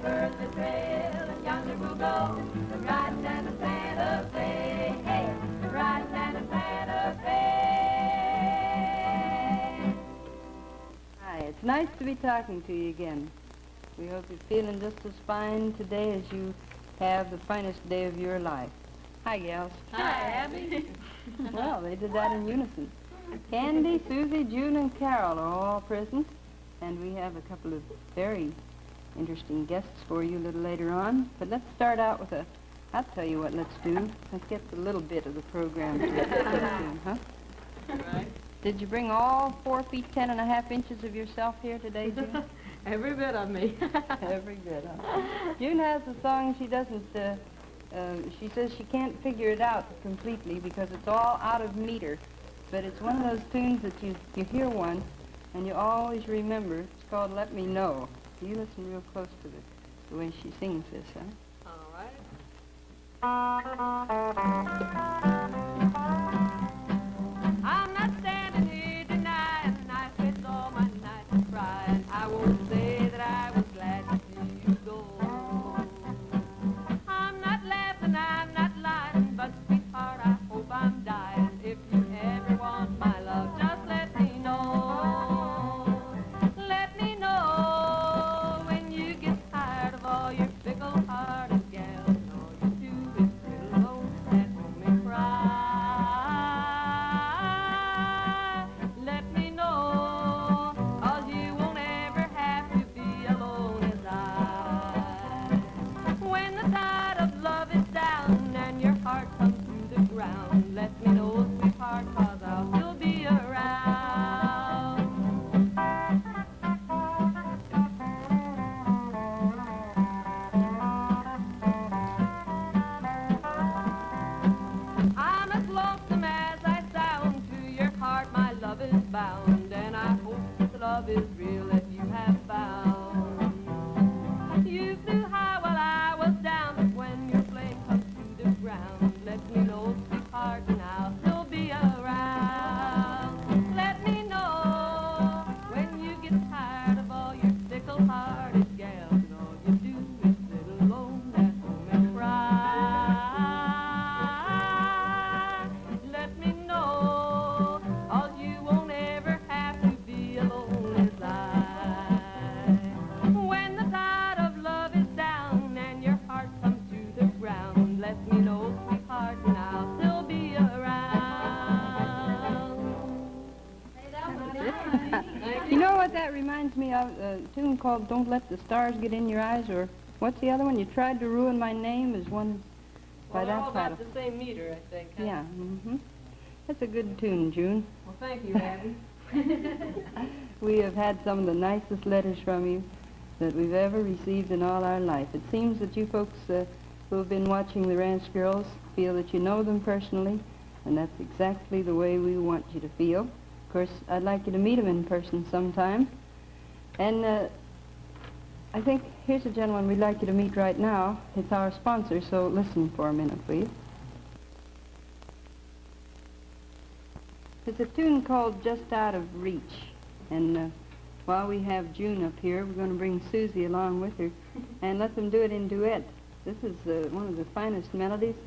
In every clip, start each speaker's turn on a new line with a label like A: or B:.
A: birthday trail, and yonder we'll go. The ride Santa Santa Fe, hey, the ride Santa Santa Fe.
B: Hi, it's nice to be talking to you again. We hope you're feeling just as fine today as you have the finest day of your life. Hi, gals.
A: Hi, Abbie.
B: Well, they did that in unison. Candy, Susie, June, and Carol are all present, and we have a couple of very interesting guests for you a little later on. But let's start out with I'll tell you what let's do. Let's get a little bit of the program to huh?
A: Right.
B: Did you bring all 4 feet 10.5 inches of yourself here today, June?
A: Every bit of me.
B: Every bit, huh? June has a song she doesn't, she says she can't figure it out completely because it's all out of meter. But it's one of those tunes that you hear one and you always remember. It's called Let Me Know. You listen real close to the way she sings this, huh?
A: All right. I'm not standing here denying I spent all my nights crying. I won't say that I was glad to see you go. I'm not laughing, I'm not lying, but sweetheart, I hope I'm dying. If you ever want my love, just let me know. Let me know when you get tired of all your fickle-hearted gals, and all you do is sit alone at home and cry. Let me know, 'cause you won't ever have to be alone as I. When the tide of love is down and your heart comes to the ground, let me know, sweetheart, 'cause I'll still be around. I'm as lonesome as I sound. To your heart my love is bound, and I hope the love is real that you have found. You flew high while I was down, but when your flame comes to the ground, let me know, sweetheart, and I'll still be around. Let me know when you get tired of all your fickle-hearted gals, and all you do is sit alone at home and cry. Let me know, 'cause you won't ever have to be alone as I. When the tide of love is down and your heart comes to the ground, let me know, sweetheart, and I'll still be around.
B: You know what that reminds me of? A tune called Don't Let the Stars Get in Your Eyes, or what's the other one? You Tried to Ruin My Name is one by
A: Well, they're
B: that
A: all
B: title.
A: about the same meter, I think. Huh?
B: Yeah, That's a good tune, June.
A: Well, thank you, Abbie.
B: We have had some of the nicest letters from you that we've ever received in all our life. It seems that you folks who have been watching the Ranch Girls feel that you know them personally, and that's exactly the way we want you to feel. Of course, I'd like you to meet them in person sometime. And I think here's a gentleman we'd like you to meet right now. It's our sponsor, so listen for a minute, please. It's a tune called Just Out of Reach. And while we have June up here, we're going to bring Susie along with her and let them do it in duet. This is one of the finest melodies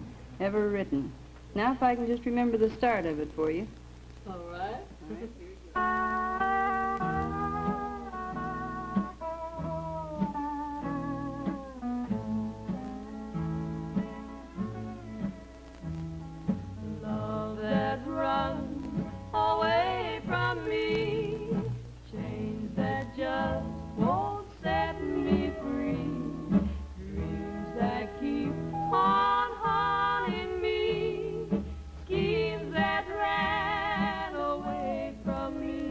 B: ever written. Now, if I can just remember the start of it for you.
A: All right. Love that runs away from me, chains that just won't set me free, dreams that keep on haunting me, schemes that ran away from me.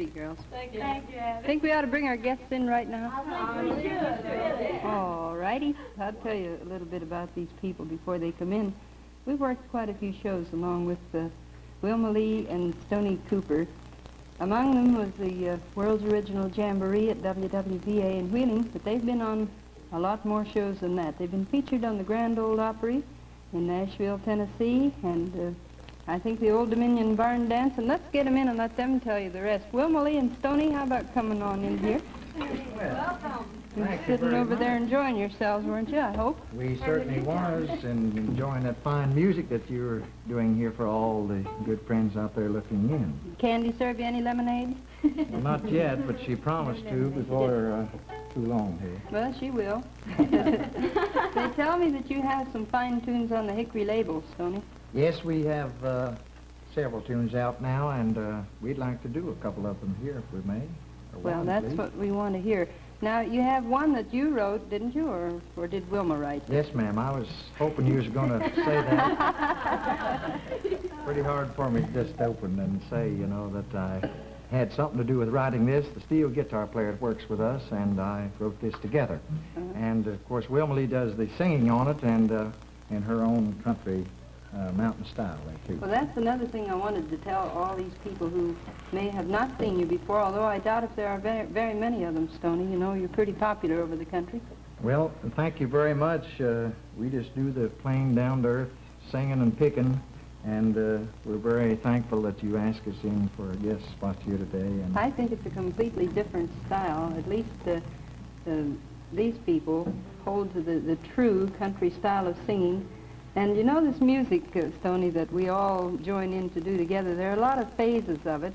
B: pretty, girls.
A: Thank you. Thank you, Abbie.
B: Think we ought to bring our guests in right now?
A: I think we should.
B: All righty. I'll tell you a little bit about these people before they come in. We worked quite a few shows along with Wilma Lee and Stoney Cooper. Among them was the World's Original Jamboree at WWVA in Wheeling, but they've been on a lot more shows than that. They've been featured on the Grand Ole Opry in Nashville, Tennessee, and I think the Old Dominion Barn Dance. And let's get them in and let them tell you the rest. Wilma Lee and Stoney, how about coming on in here?
A: Welcome.
B: You were sitting over there enjoying yourselves, weren't you, I hope?
C: We certainly was, and enjoying that fine music that you're doing here for all the good friends out there looking in.
B: Candy serve you any lemonade?
C: Well, not yet, but she promised to before too long here.
B: Well, she will. They tell me that you have some fine tunes on the Hickory label, Stoney.
C: Yes, we have several tunes out now, and we'd like to do a couple of them here, if we may.
B: Well, that's what we want to hear. Now, you have one that you wrote, didn't you, or did Wilma write?
C: Yes, ma'am. I was hoping you was going to say that. Pretty hard for me to just open and say, you know, that I had something to do with writing this. The steel guitar player that works with us, and I wrote this together. And, of course, Wilma Lee does the singing on it, and in her own country mountain style, too.
B: Well, that's another thing I wanted to tell all these people who may have not seen you before, although I doubt if there are very, very many of them, Stoney. You know, you're pretty popular over the country.
C: Well, thank you very much. We just do the plain, down-to-earth singing and picking, and we're very thankful that you asked us in for a guest spot here today. And
B: I think it's a completely different style. At least these people hold to the true country style of singing. And you know this music, Stoney, that we all join in to do together, there are a lot of phases of it.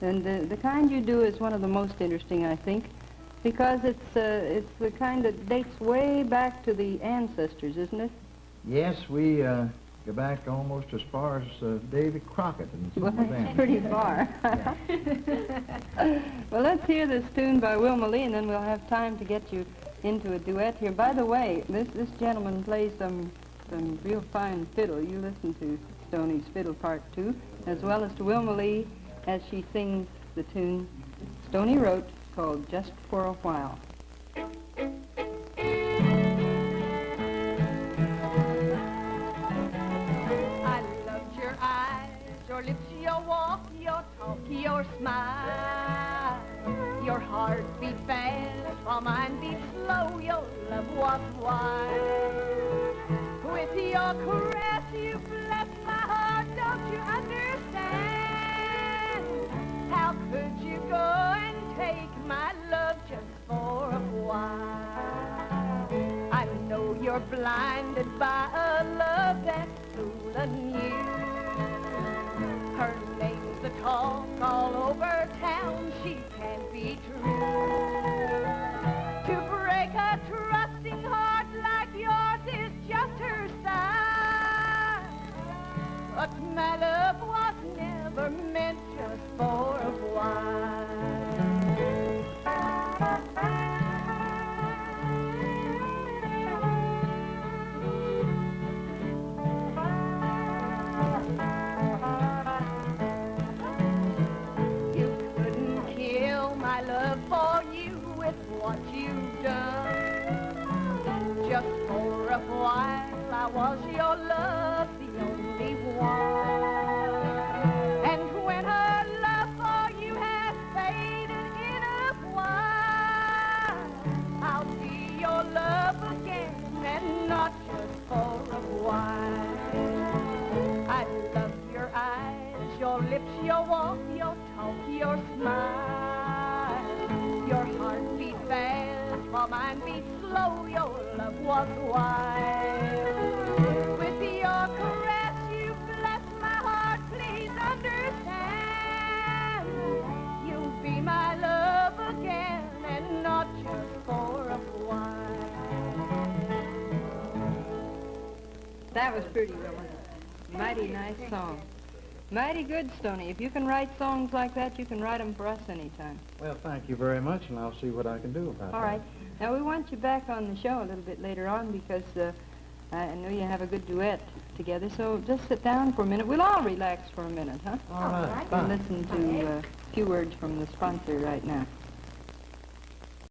B: And the kind you do is one of the most interesting, I think, because it's the kind that dates way back to the ancestors, isn't it?
C: yes, we go back almost as far as Davy Crockett and some
B: Well,
C: of them.
B: that's pretty far. Well, let's hear this tune by Wilma Lee, and then we'll have time to get you into a duet here. By the way, this gentleman plays some real fine fiddle. You listen to Stoney's fiddle part, too, as well as to Wilma Lee as she sings the tune Stoney wrote called Just for a While.
A: I loved your eyes, your lips, your walk, your talk, your smile. Your heart beat fast while mine beat slow. Your love was wild. With your caress, you bless my heart. Don't you understand? How could you go and take my love just for a while? I know you're blinded by a love that's fooling you. Her name's the talk all over town. She can't be true. To break a trusting heart like yours is just her style. But my love was never meant just for a while. You couldn't kill my love for you with what you've done. Just for a while I was your love, the only one. And when her love for you has faded in a while, I'll be your love again, and not just for a while. I love your eyes, your lips, your walk, your talk, your smile. Your heart beat fast while mine beat slow. Your love was wild. With your caress you bless my heart. Please understand. You'll be my love again, and not just for a while.
B: That was pretty, Wilma. Mighty nice song. Mighty good, Stoney. If you can write songs like that, you can write them for us anytime.
C: Well, thank you very much, and I'll see what I can do about
B: All
C: that.
B: right. Now, we want you back on the show a little bit later on because I know you have a good duet together, so just sit down for a minute. We'll all relax for a minute, huh?
C: All right,
B: We'll
C: fine.
B: listen to a few words from the sponsor right now.